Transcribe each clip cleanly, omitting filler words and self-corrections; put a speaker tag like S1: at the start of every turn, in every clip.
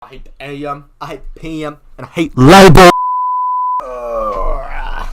S1: I hate the AM, I hate the PM, and I hate labor.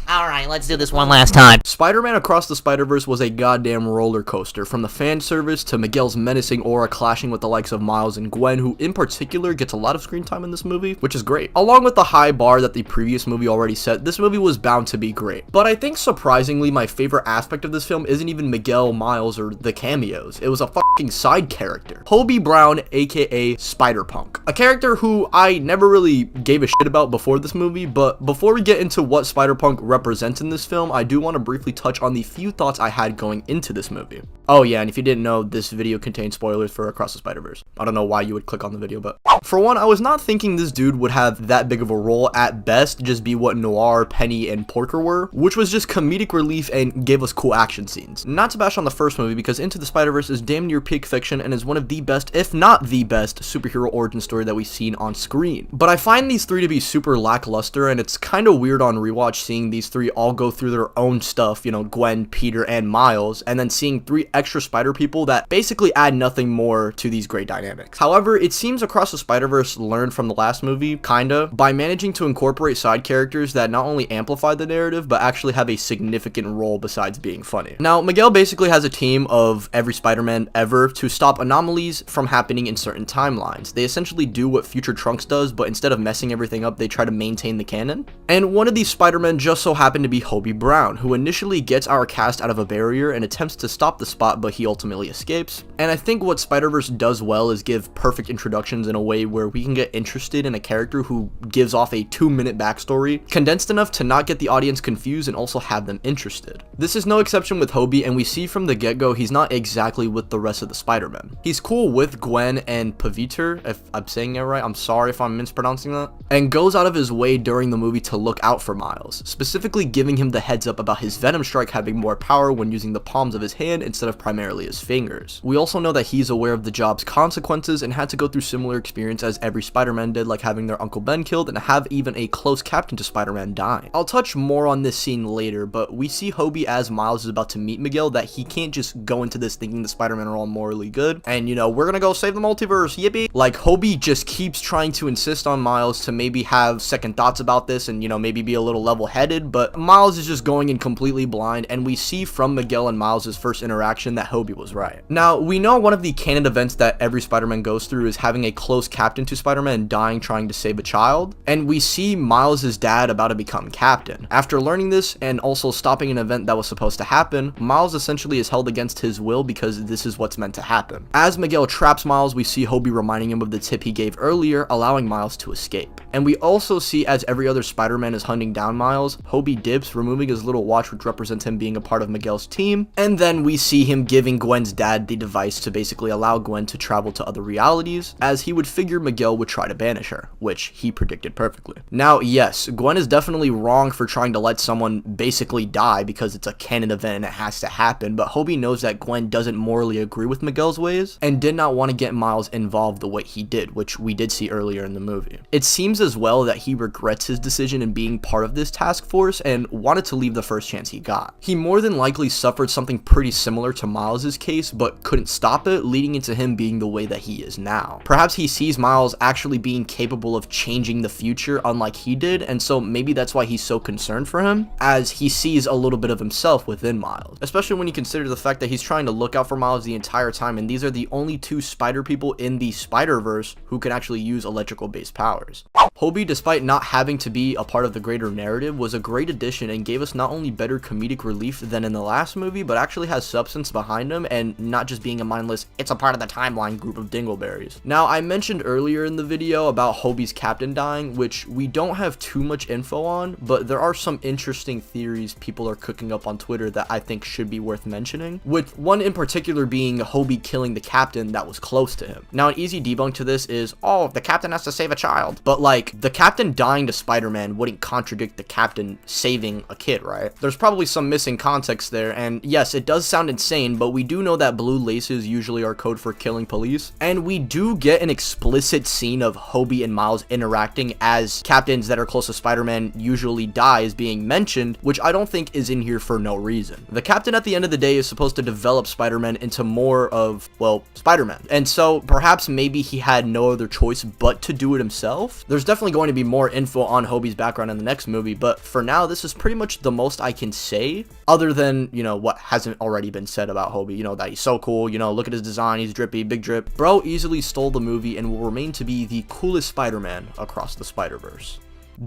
S2: Alright, let's do this one last time.
S1: Spider-Man Across the Spider-Verse was a goddamn roller coaster, from the fan service to Miguel's menacing aura clashing with the likes of Miles and Gwen, who in particular gets a lot of screen time in this movie, which is great. Along with the high bar that the previous movie already set, this movie was bound to be great. But I think surprisingly, my favorite aspect of this film isn't even Miguel, Miles, or the cameos. It was a fucking side character. Hobie Brown, aka SpiderPunk. A character who I never really gave a shit about before this movie, but before we get into what SpiderPunk represents in this film, I do want to briefly touch on the few thoughts I had going into this movie. Oh yeah, and if you didn't know, this video contains spoilers for Across the Spider-Verse. I don't know why you would click on the video, but for one, I was not thinking this dude would have that big of a role. At best, just be what Noir, Penny, and Porker were, which was just comedic relief and gave us cool action scenes. Not to bash on the first movie, because Into the Spider-Verse is damn near peak fiction and is one of the best, if not the best, superhero origin story that we've seen on screen. But I find these three to be super lackluster, and it's kind of weird on rewatch seeing these three all go through their own stuff, you know, Gwen, Peter, and Miles, and then seeing three extra spider people that basically add nothing more to these great dynamics. However, it seems Across the Spider-Verse learned from the last movie, kinda, by managing to incorporate side characters that not only amplify the narrative, but actually have a significant role besides being funny. Now, Miguel basically has a team of every Spider-Man ever to stop anomalies from happening in certain timelines. They essentially do what Future Trunks does, but instead of messing everything up, they try to maintain the canon. And one of these Spider-Men just so happened to be Hobie Brown, who initially gets our cast out of a barrier and attempts to stop the spot, but he ultimately escapes. And I think what Spider-Verse does well is give perfect introductions in a way where we can get interested in a character who gives off a 2-minute backstory, condensed enough to not get the audience confused and also have them interested. This is no exception with Hobie, and we see from the get-go he's not exactly with the rest of the Spider-Men. He's cool with Gwen and Paviter, if I'm saying it right, I'm sorry if I'm mispronouncing that, and goes out of his way during the movie to look out for Miles, specifically giving him the heads up about his Venom strike having more power when using the palms of his hand instead of primarily his fingers. We also know that he's aware of the job's consequences and had to go through similar experience as every Spider-Man did, like having their Uncle Ben killed and have even a close captain to Spider-Man dying. I'll touch more on this scene later, but we see Hobie as Miles is about to meet Miguel that he can't just go into this thinking the Spider-Man are all morally good and, you know, we're gonna go save the multiverse, yippee. Like, Hobie just keeps trying to insist on Miles to maybe have second thoughts about this and, you know, maybe be a little level-headed, but Miles is just going in completely blind, and we see from Miguel and Miles' first interaction that Hobie was right. Now, we know one of the canon events that every Spider-Man goes through is having a close captain to Spider-Man dying trying to save a child, and we see Miles' dad about to become captain. After learning this and also stopping an event that was supposed to happen, Miles essentially is held against his will because this is what's meant to happen. As Miguel traps Miles, we see Hobie reminding him of the tip he gave earlier, allowing Miles to escape. And we also see as every other Spider-Man is hunting down Miles, Hobie dips, removing his little watch which represents him being a part of Miguel's team, and then we see him giving Gwen's dad the device to basically allow Gwen to travel to other realities, as he would figure Miguel would try to banish her, which he predicted perfectly. Now, yes, Gwen is definitely wrong for trying to let someone basically die because it's a canon event and it has to happen, but Hobie knows that Gwen doesn't morally agree with Miguel's ways and did not want to get Miles involved the way he did, which we did see earlier in the movie. It seems as well that he regrets his decision in being part of this task force and wanted to leave the first chance he got. He more than likely suffered something pretty similar to Miles' case, but couldn't stop it, leading into him being the way that he is now. Perhaps he sees Miles actually being capable of changing the future unlike he did, and so maybe that's why he's so concerned for him, as he sees a little bit of himself within Miles. Especially when you consider the fact that he's trying to look out for Miles the entire time, and these are the only two spider people in the Spider-Verse who can actually use electrical-based powers. Hobie, despite not having to be a part of the greater narrative, was a great addition and gave us not only better comedic relief than in the last movie, but actually has substance behind him and not just being a mindless, it's a part of the timeline group of dingleberries. Now, I mentioned earlier in the video about Hobie's captain dying, which we don't have too much info on, but there are some interesting theories people are cooking up on Twitter that I think should be worth mentioning, with one in particular being Hobie killing the captain that was close to him. Now, an easy debunk to this is, oh, the captain has to save a child, but like, the captain dying to Spider-Man wouldn't contradict the captain saving saving a kid, right? There's probably some missing context there, and yes, it does sound insane, but we do know that blue laces usually are code for killing police, and we do get an explicit scene of Hobie and Miles interacting as captains that are close to Spider-Man usually die is being mentioned, which I don't think is in here for no reason. The captain at the end of the day is supposed to develop Spider-Man into more of, well, Spider-Man, and so perhaps maybe he had no other choice but to do it himself. There's definitely going to be more info on Hobie's background in the next movie, but for now, this is pretty much the most I can say, other than, you know, what hasn't already been said about Hobie. You know, that he's so cool, you know, look at his design, he's drippy, big drip. Bro easily stole the movie and will remain to be the coolest Spider-Man across the Spider-Verse.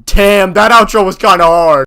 S1: Damn, that outro was kind of hard.